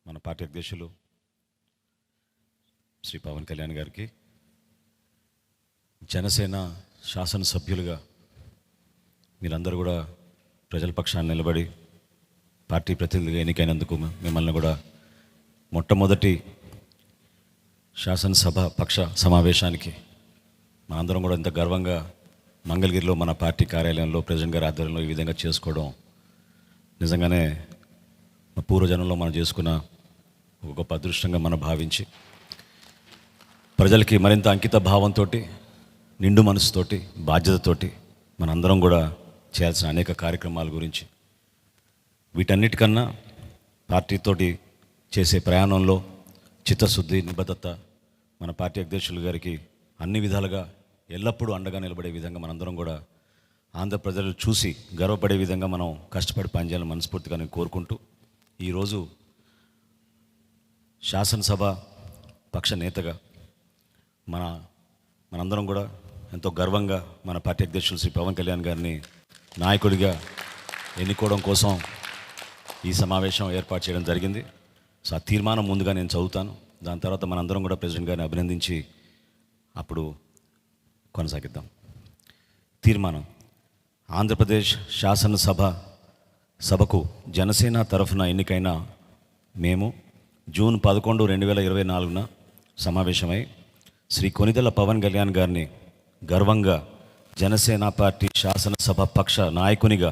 మన పార్టీ అధ్యక్షులు శ్రీ పవన్ కళ్యాణ్ గారికి, జనసేన శాసనసభ్యులుగా మీరందరూ కూడా ప్రజల పక్షాన్ని నిలబడి పార్టీ ప్రతినిధిగా ఎన్నికైనందుకు మిమ్మల్ని కూడా మొట్టమొదటి శాసనసభ పక్ష సమావేశానికి మనందరం కూడా ఇంత గర్వంగా మంగళగిరిలో మన పార్టీ కార్యాలయంలో ప్రెసిడెంట్ గారి ఆధ్వర్యంలో ఈ విధంగా చేసుకోవడం నిజంగానే పూర్వజనంలో మనం చేసుకున్న ఒక గొప్ప అదృష్టంగా మనం భావించి ప్రజలకి మరింత అంకిత భావంతో, నిండు మనసుతోటి, బాధ్యతతోటి మనందరం కూడా చేయాల్సిన అనేక కార్యక్రమాల గురించి, వీటన్నిటికన్నా పార్టీతోటి చేసే ప్రయాణంలో చిత్తశుద్ధి, నిబద్ధత మన పార్టీ అధ్యక్షులు గారికి అన్ని విధాలుగా ఎల్లప్పుడూ అండగా నిలబడే విధంగా మనందరం కూడా ఆంధ్ర ప్రజలు చూసి గర్వపడే విధంగా మనం కష్టపడి పనిచేయాలని మనస్ఫూర్తిగా నేను కోరుకుంటూ, ఈరోజు శాసనసభ పక్ష నేతగా మనందరం కూడా ఎంతో గర్వంగా మన పార్టీ అధ్యక్షులు శ్రీ పవన్ కళ్యాణ్ గారిని నాయకుడిగా ఎన్నుకోవడం కోసం ఈ సమావేశం ఏర్పాటు చేయడం జరిగింది. సో ఆ తీర్మానం ముందుగా నేను చదువుతాను. దాని తర్వాత మనందరం కూడా ప్రెసిడెంట్ గారిని అభినందించి అప్పుడు కొనసాగిద్దాం. తీర్మానం: ఆంధ్రప్రదేశ్ సభకు జనసేన తరఫున ఎన్నికైన మేము జూన్ 11, 2024 సమావేశమై శ్రీ కొనిదెల పవన్ కళ్యాణ్ గారిని గర్వంగా జనసేన పార్టీ శాసనసభ పక్ష నాయకునిగా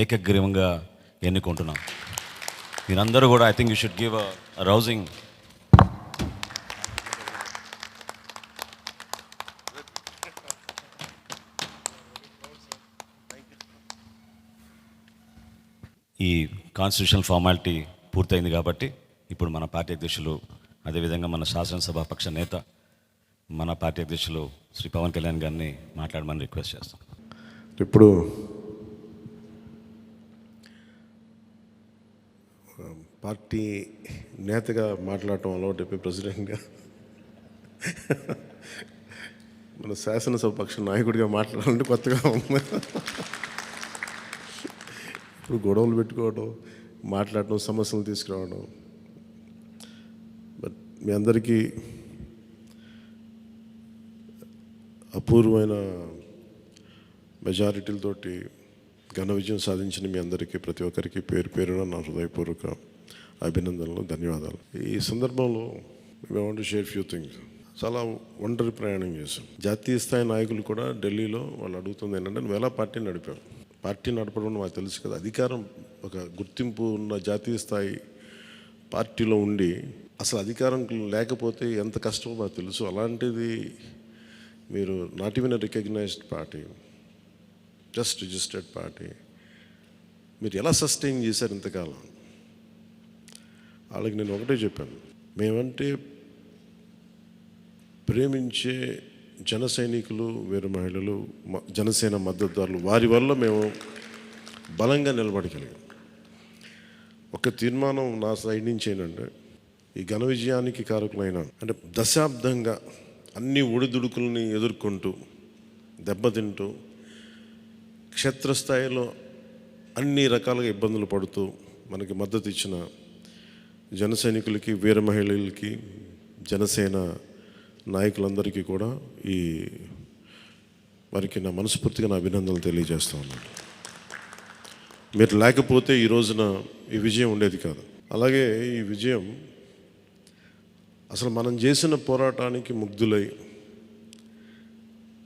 ఏకగ్రీవంగా ఎన్నుకుంటున్నాం. మీరందరూ కూడా I think you should give a rousing. ఈ కాన్స్టిట్యూషనల్ ఫార్మాలిటీ పూర్తయింది కాబట్టి ఇప్పుడు మన పార్టీ అధ్యక్షులు, అదేవిధంగా మన శాసనసభ పక్ష నేత మన పార్టీ అధ్యక్షులు శ్రీ పవన్ కళ్యాణ్ గారిని మాట్లాడమని రిక్వెస్ట్ చేస్తాం. ఇప్పుడు పార్టీ నేతగా మాట్లాడటం అలవాటు, ప్రెసిడెంట్గా మన శాసనసభ పక్ష నాయకుడిగా మాట్లాడాలంటే కొత్తగా ఉంది. ఇప్పుడు గొడవలు పెట్టుకోవడం, మాట్లాడటం, సమస్యలు తీసుకురావడం. బట్ మీ అందరికీ అపూర్వమైన మెజారిటీలతోటి ఘన విజయం సాధించిన మీ అందరికీ, ప్రతి ఒక్కరికి పేరు పేరున నా హృదయపూర్వక అభినందనలు, ధన్యవాదాలు. ఈ సందర్భంలో I want to share few things. చాలా ఒంటరి ప్రయాణం చేశాం. జాతీయ స్థాయి నాయకులు కూడా ఢిల్లీలో వాళ్ళు అడుగుతుంది ఏంటంటే, నువ్వు ఎలా పార్టీ నడిపావు? పార్టీ నడపడం మాకు తెలుసు కదా, అధికారం ఒక గుర్తింపు ఉన్న జాతీయ స్థాయి పార్టీలో ఉండి అసలు అధికారం లేకపోతే ఎంత కష్టమో మాకు తెలుసు. అలాంటిది మీరు not even recognised party, just registered party, మీరు ఎలా సస్టైన్ చేశారు ఇంతకాలం? వాళ్ళకి నేను ఒకటే చెప్పాను, మేమంటే ప్రేమించే జన సైనికులు, వీర మహిళలు, జనసేన మద్దతుదారులు, వారి వల్ల మేము బలంగా నిలబడగలిగాం. ఒక తీర్మానం నా సైడ్ నుంచి ఏంటంటే, ఈ ఘన విజయానికి కారకులైన, అంటే దశాబ్దంగా అన్ని ఒడిదుడుకుల్ని ఎదుర్కొంటూ దెబ్బతింటూ క్షేత్రస్థాయిలో అన్ని రకాలుగా ఇబ్బందులు పడుతూ మనకి మద్దతు ఇచ్చిన జన సైనికులకి, వీర మహిళలకి, జనసేన నాయకులందరికీ కూడా వారికి నా మనస్ఫూర్తిగా నా అభినందనలు తెలియజేస్తూ ఉన్నాను. మీరు లేకపోతే ఈ రోజున ఈ విజయం ఉండేది కాదు. అలాగే ఈ విజయం అసలు మనం చేసిన పోరాటానికి ముగ్ధులై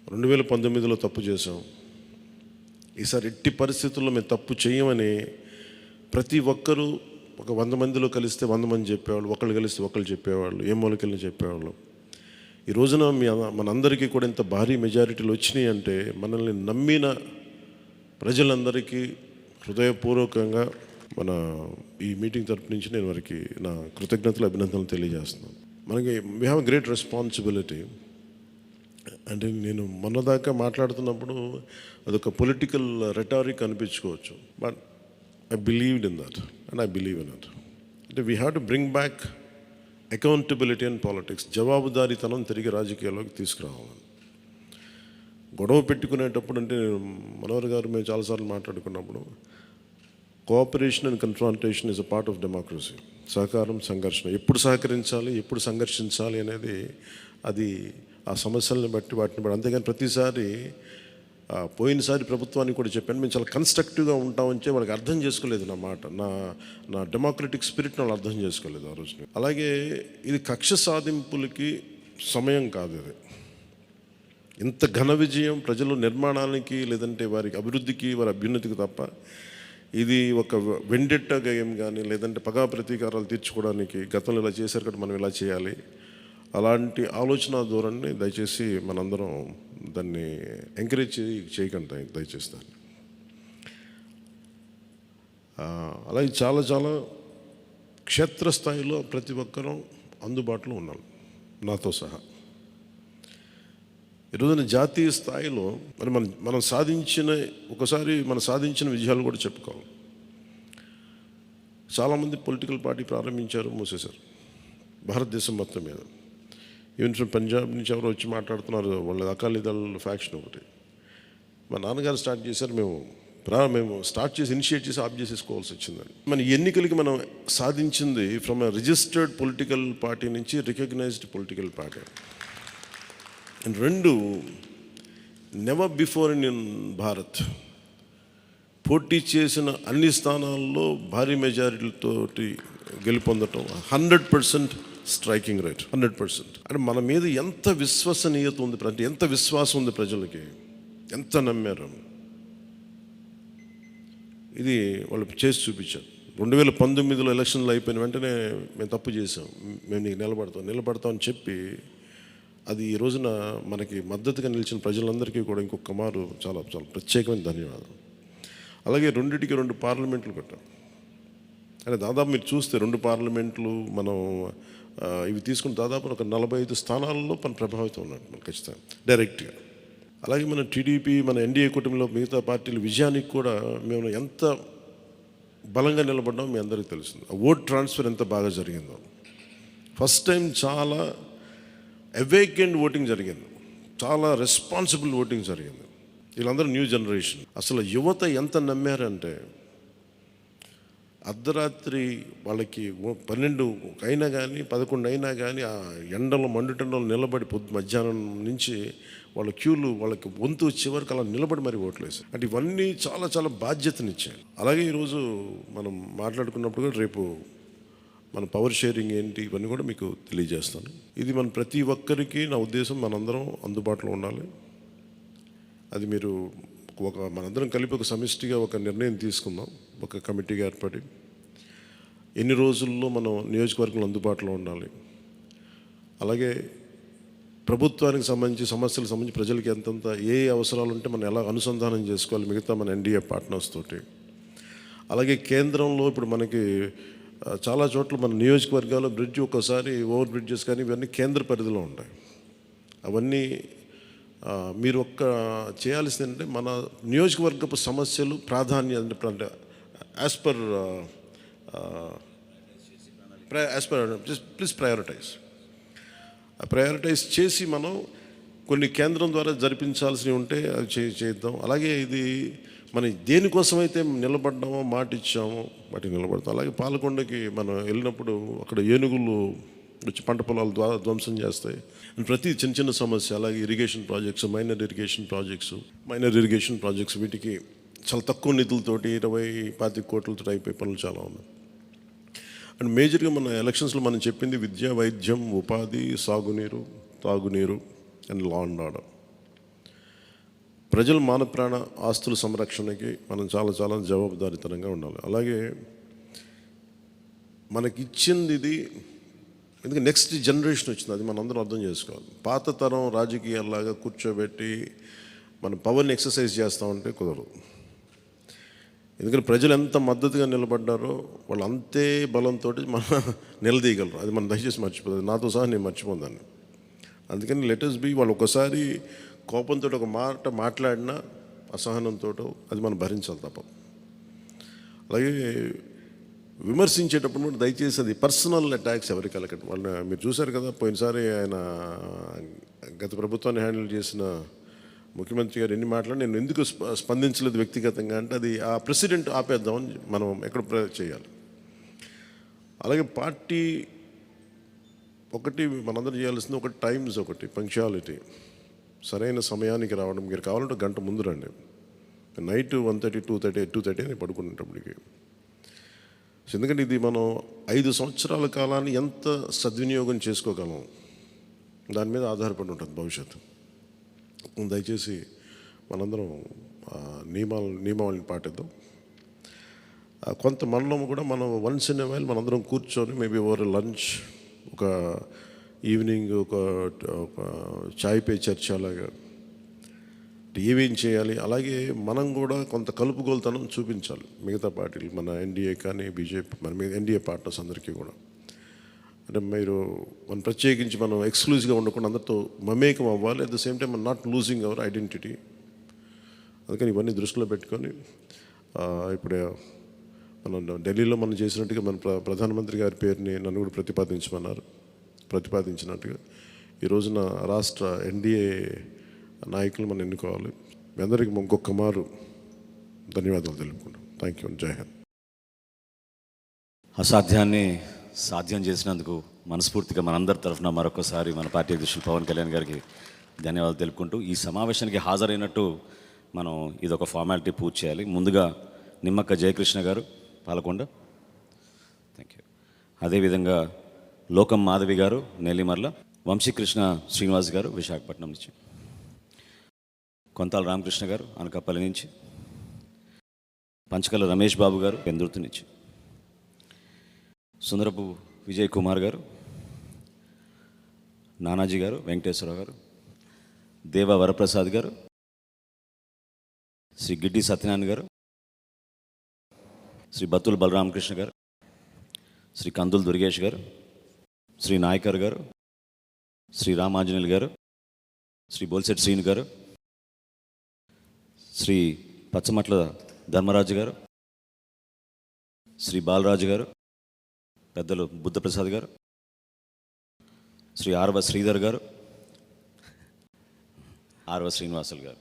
2019లో తప్పు చేసాం, ఈసారి ఎట్టి పరిస్థితుల్లో మేము తప్పు చేయమని ప్రతి ఒక్కరూ ఒక 100 మందిలో కలిస్తే 100 మంది చెప్పేవాళ్ళు, ఒకళ్ళు కలిస్తే ఒకళ్ళు చెప్పేవాళ్ళు, ఏ మూలకెళ్ళి చెప్పేవాళ్ళు. ఈ రోజున మనందరికీ కూడా ఇంత భారీ మెజారిటీలు వచ్చినాయి అంటే మనల్ని నమ్మిన ప్రజలందరికీ హృదయపూర్వకంగా మన ఈ మీటింగ్ తరపు నుంచి నేను వారికి నా కృతజ్ఞతలు, అభినందనలు తెలియజేస్తున్నాను. మనకి వీ హ్యావ్ గ్రేట్ రెస్పాన్సిబిలిటీ. అంటే నేను మొన్నదాకా మాట్లాడుతున్నప్పుడు అదొక పొలిటికల్ రెటారిక్ అనిపించుకోవచ్చు, but I believed in that and I believe in it. అంటే we have to bring back accountability and politics. జవాబుదారీతనం తిరిగి రాజకీయాల్లోకి తీసుకురావాలని. గొడవ పెట్టుకునేటప్పుడు, అంటే మనోహర్ గారు మేము చాలాసార్లు మాట్లాడుకున్నప్పుడు, cooperation and confrontation is a part of democracy. సహకారం, సంఘర్షణ, ఎప్పుడు సహకరించాలి, ఎప్పుడు సంఘర్షించాలి అనేది అది ఆ సమస్యలను బట్టి వాటిని బట్టి. అంతేగాని ప్రతిసారి పోయినసారి ప్రభుత్వానికి కూడా చెప్పాను, మేము చాలా కన్స్ట్రక్టివ్గా ఉంటామని వాళ్ళకి అర్థం చేసుకోలేదు నా మాట, నా డెమోక్రటిక్ స్పిరిట్ని వాళ్ళు అర్థం చేసుకోలేదు ఆ రోజున. అలాగే ఇది కక్ష సాధింపులకి సమయం కాదు. ఇది ఇంత ఘన విజయం ప్రజల నిర్మాణానికి, లేదంటే వారికి అభివృద్ధికి, వారి అభ్యున్నతికి తప్ప ఇది ఒక వెండెట్ట గేమ్ కానీ, లేదంటే పగా ప్రతీకారాలు తీర్చుకోవడానికి గతంలో ఇలా చేశారు కాబట్టి మనం ఇలా చేయాలి, అలాంటి ఆలోచన ధోరణిని దయచేసి మనందరం దాన్ని ఎంకరేజ్ చేయకండి దయచేసి దాన్ని. అలాగే చాలా చాలా క్షేత్రస్థాయిలో ప్రతి ఒక్కరూ అందుబాటులో ఉన్నాం నాతో సహా. ఈరోజున జాతీయ స్థాయిలో మరి మనం సాధించిన విజయాలు కూడా చెప్పుకోవాలి. చాలామంది పొలిటికల్ పార్టీ ప్రారంభించారు, మూసేశారు భారతదేశం మొత్తం మీద. ఈవెన్ ఫ్రమ్ పంజాబ్ నుంచి ఎవరో వచ్చి మాట్లాడుతున్నారు, వాళ్ళ అకాలీదళ ఫ్యాక్షన్ ఒకటి. మా నాన్నగారు స్టార్ట్ చేశారు, మేము స్టార్ట్ చేసి ఇనిషియేట్ చేసి ఆఫ్ చేసేసుకోవాల్సి వచ్చిందని. మన ఎన్నికలకి మనం సాధించింది from a registered political party నుంచి రికగ్నైజ్డ్ పొలిటికల్ పార్టీ. అండ్ రెండు, నెవర్ బిఫోర్ ఇన్ భారత్ పోటీ చేసిన అన్ని స్థానాల్లో భారీ మెజారిటీలతోటి గెలుపొందటం, 100% స్ట్రైకింగ్ రేట్, 100%. అంటే మన మీద ఎంత విశ్వసనీయత ఉంది, అంటే ఎంత విశ్వాసం ఉంది ప్రజలకి, ఎంత నమ్మారు, ఇది వాళ్ళు చేసి చూపించారు. 2019లో ఎలక్షన్లు అయిపోయిన వెంటనే మేము తప్పు చేసాం, మేము నీకు నిలబడతాం అని చెప్పి అది ఈ రోజున మనకి మద్దతుగా నిలిచిన ప్రజలందరికీ కూడా ఇంకొక మారు చాలా చాలా ప్రత్యేకమైన ధన్యవాదాలు. అలాగే 2 పార్లమెంట్లు కట్టాం. అంటే దాదాపు మీరు చూస్తే 2 పార్లమెంట్లు మనం ఇవి తీసుకుని దాదాపు ఒక 45 స్థానాల్లో మన ప్రభావితం ఉన్నట్టు మనం ఖచ్చితంగా డైరెక్ట్గా. అలాగే మన టీడీపీ, మన ఎన్డీఏ కూటమిలో మిగతా పార్టీల విజయానికి కూడా మేము ఎంత బలంగా నిలబడ్డామో మీ అందరికీ తెలిసింది. ఆ ఓట్ ట్రాన్స్ఫర్ ఎంత బాగా జరిగిందో, ఫస్ట్ టైం చాలా అవేకెండ్ ఓటింగ్ జరిగింది, చాలా రెస్పాన్సిబుల్ ఓటింగ్ జరిగింది. వీళ్ళందరూ న్యూ జనరేషన్. అసలు యువత ఎంత నమ్మారంటే అర్ధరాత్రి వాళ్ళకి 12 అయినా కానీ 11 అయినా కానీ ఆ ఎండలో మండుటెండలో నిలబడి మధ్యాహ్నం నుంచి వాళ్ళ క్యూలు వాళ్ళకి వంతు వచ్చే వరకు అలా నిలబడి మరి ఓట్లు వేశారు. అంటే ఇవన్నీ చాలా చాలా బాధ్యతనిచ్చాయి. అలాగే ఈరోజు మనం మాట్లాడుకున్నప్పుడు కూడా రేపు మన పవర్ షేరింగ్ ఏంటి ఇవన్నీ కూడా మీకు తెలియజేస్తాను. ఇది మన ప్రతి ఒక్కరికి నా ఉద్దేశం మనందరం అందుబాటులో ఉండాలి. అది మీరు మనందరం కలిపి ఒక సమిష్టిగా ఒక నిర్ణయం తీసుకుందాం, ఒక కమిటీగా ఏర్పడి ఎన్ని రోజుల్లో మనం నియోజకవర్గంలో అందుబాటులో ఉండాలి. అలాగే ప్రభుత్వానికి సంబంధించి సమస్యలకు సంబంధించి ప్రజలకి ఎంతంత ఏ అవసరాలు ఉంటే మనం ఎలా అనుసంధానం చేసుకోవాలి మిగతా మన ఎన్డీఏ పార్ట్నర్స్ తోటి. అలాగే కేంద్రంలో ఇప్పుడు మనకి చాలా చోట్ల మన నియోజకవర్గాల్లో బ్రిడ్జ్ ఒక్కోసారి ఓవర్ బ్రిడ్జెస్ కానీ ఇవన్నీ కేంద్ర పరిధిలో ఉంటాయి. అవన్నీ మీరు చేయాల్సింది ఏంటంటే మన నియోజకవర్గపు సమస్యలు ప్రాధాన్యత అంటే యాజ్ పర్ ప్లీజ్ ప్రయారిటైజ్ చేసి మనం కొన్ని కేంద్రం ద్వారా జరిపించాల్సినవి ఉంటే అవి చేద్దాం. అలాగే ఇది మనం దేనికోసమైతే నిలబడ్డామో మాట ఇచ్చామో వాటికి నిలబడతాం. అలాగే పాలకొండకి మనం వెళ్ళినప్పుడు అక్కడ ఏనుగులు వచ్చి పంట పొలాలు ధ్వంసం చేస్తాయి. ప్రతి చిన్న సమస్య, అలాగే irrigation projects, minor irrigation projects వీటికి చాలా తక్కువ నిధులతోటి 20-25 కోట్లతో అయిపోయే పనులు చాలా ఉన్నాయి. అండ్ మేజర్గా మన ఎలక్షన్స్లో మనం చెప్పింది విద్య, వైద్యం, ఉపాధి, సాగునీరు, తాగునీరు అండ్ లా అండ్ ఆర్డర్. ప్రజల మాన ప్రాణ ఆస్తుల సంరక్షణకి మనం చాలా చాలా జవాబుదారీతనంగా ఉండాలి. అలాగే మనకిచ్చింది ఇది, ఎందుకంటే నెక్స్ట్ జనరేషన్ వచ్చింది, అది మనం అందరం అర్థం చేసుకోవాలి. పాత తరం రాజకీయాల్లాగా కూర్చోబెట్టి మనం పవర్ని ఎక్సర్సైజ్ చేస్తామంటే కుదరదు. ఎందుకంటే ప్రజలు ఎంత మద్దతుగా నిలబడ్డారో వాళ్ళు అంతే బలంతో మనం నిలదీయగలరు. అది మనం దయచేసి మర్చిపోతుంది, నాతో సహా నేను మర్చిపోదాన్ని. అందుకని లెటర్స్ బి వాళ్ళు ఒకసారి కోపంతో ఒక మాట మాట్లాడినా అసహనంతో అది మనం భరించాలి తప్ప. అలాగే విమర్శించేటప్పుడు కూడా దయచేసి అది పర్సనల్ అటాక్స్ ఎవరికి వెళ్ళకండి. వాళ్ళని మీరు చూశారు కదా, పోయినసారి ఆయన గత ప్రభుత్వాన్ని హ్యాండిల్ చేసిన ముఖ్యమంత్రి గారు ఎన్ని మాట్లాడి నేను ఎందుకు స్పందించలేదు వ్యక్తిగతంగా అంటే అది ఆ ప్రెసిడెంట్ ఆపేద్దామని మనం ఎక్కడ చేయాలి. అలాగే పార్టీ ఒకటి మనందరం చేయాల్సింది ఒకటి టైమ్స్, ఒకటి పంక్చువాలిటీ, సరైన సమయానికి రావడం. మీరు కావాలంటే గంట ముందు రండి. నైట్ 1:30, 2:30 అని పడుకునేటప్పటికి. ఎందుకంటే ఇది మనం 5 సంవత్సరాల కాలాన్ని ఎంత సద్వినియోగం చేసుకోగలం దాని మీద ఆధారపడి ఉంటుంది భవిష్యత్తు. దయచేసి మనందరం నియమావళిని పాటిద్దాం. కొంత మనలో కూడా మనం వన్స్ ఇన్ ఎ వైల్ మనందరం కూర్చొని మేబీ ఓవర్ లంచ్, ఒక ఈవినింగ్ ఒక చాయ్ పే చర్చ అలాగా ఏమేం చేయాలి. అలాగే మనం కూడా కొంత కలుపుగోలుతనం చూపించాలి మిగతా పార్టీలు, మన ఎన్డీఏ కానీ బీజేపీ, మన ఎన్డీఏ పార్ట్నర్స్ అందరికీ కూడా. అంటే మీరు మనం ప్రత్యేకించి మనం ఎక్స్క్లూజివ్గా ఉండకుండా అందరితో మమేకం అవ్వాలి. At the same time not losing our identity. అందుకని ఇవన్నీ దృష్టిలో పెట్టుకొని ఇప్పుడు మనం ఢిల్లీలో మనం చేసినట్టుగా మన ప్రధానమంత్రి గారి పేరుని నన్ను కూడా ప్రతిపాదించినట్టుగా ఈ రోజున రాష్ట్ర ఎన్డీఏ నాయకులు మనం ఎన్నుకోవాలి. మీ అందరికీ ఇంకొక మారు ధన్యవాదాలు తెలుపుకుంటాం. Thank you. జై హింద్. అసాధ్యాన్ని సాధ్యం చేసినందుకు మనస్ఫూర్తిగా మనందరి తరఫున మరొకసారి మన పార్టీ అధ్యక్షులు పవన్ కళ్యాణ్ గారికి ధన్యవాదాలు తెలుపుకుంటూ, ఈ సమావేశానికి హాజరైనట్టు మనం ఇదొక ఫార్మాలిటీ పూర్తి చేయాలి. ముందుగా నిమ్మక్క జయకృష్ణ గారు పాలకొండ, థ్యాంక్ యూ. అదేవిధంగా లోకం మాధవి గారు నెల్లిమర్ల, వంశీకృష్ణ శ్రీనివాస్ గారు విశాఖపట్నం నుంచి, కొంతాల రామకృష్ణ గారు అనకాపల్లి నుంచి, పంచకల రమేష్ బాబు గారు పెందుర్తి నుంచి, సుందరపు విజయ్ కుమార్ గారు, నానాజీ గారు, వెంకటేశ్వరరావు గారు, దేవ వరప్రసాద్ గారు, శ్రీ గిడ్డి సత్యనారాయణ గారు, శ్రీ బత్తుల బలరామకృష్ణ గారు, శ్రీ కందుల దుర్గేష్ గారు, శ్రీ నాయకర్ గారు, శ్రీ రామాంజనేయులు గారు, శ్రీ బోల్సెట్ శ్రీను గారు, శ్రీ పచ్చమట్ల ధర్మరాజు గారు, శ్రీ బాలరాజు గారు, పెద్దలు బుద్ధప్రసాద్ గారు, శ్రీ ఆర్వ శ్రీధర్ గారు, ఆర్వ శ్రీనివాసులు గారు.